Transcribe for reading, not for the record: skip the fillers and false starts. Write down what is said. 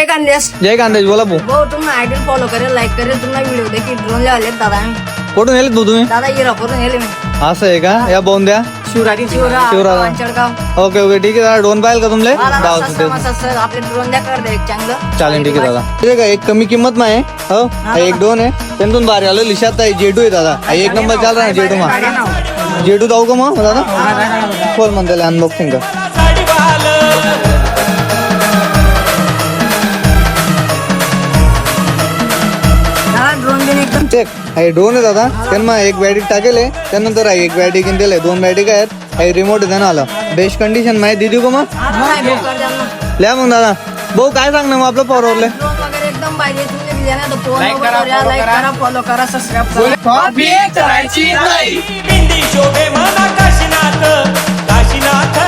जय खानदेश. जय खानदेश. बोला भाऊ. भाऊ तुम्ही आयडी फॉलो करेल, लाईक करेल, तुम्हाला व्हिडिओ देखील ड्रोन आले दादा आम्ही. कुठून येलेत भाऊ तुम्ही? दादा हिरापूरून येले मी. असं आहे का? या पाहून द्या. शिवरा ओके ओके ठीक आहे दादा. ड्रोन पाहिजे का तुमले? आपले ड्रोन द्या कर दे एक चांगलं. चालेल ठीक आहे दादा. ठीक आहे का? एक कमी किंमत में आहे हो. हा एक ड्रोन आहे त्यांतून बाहेर आलो. लिशात आहे जेडू आहे दादा. हा एक नंबर चाल रहा है जेडू मा. जेडू जाऊ का मग दादा? खोल म्हणते अनबॉक्सिंग का. ड्रोन देणे एकदम चेक. हे ड्रोन आहे दादा. त्यांना एक बॅटरी टाकेले त्यानंतर आहे एक बॅटरी किन दिले. दोन बॅटरी काय आहेत. हे रिमोट त्यानं आलं. बेस्ट कंडिशन मध्ये दिदी को मग लिया मग दादा. भाऊ काय सांगणार मग आपलं पॉवरवरले? ड्रोन वगैरे एकदम पाहिजे तुम्ही दिले ना तर फोन लाईक करा, फॉलो करा, सबस्क्राईब करा. करायची नाही. पिंडी शोभे म्हणा काशीनाथ, काशीनाथ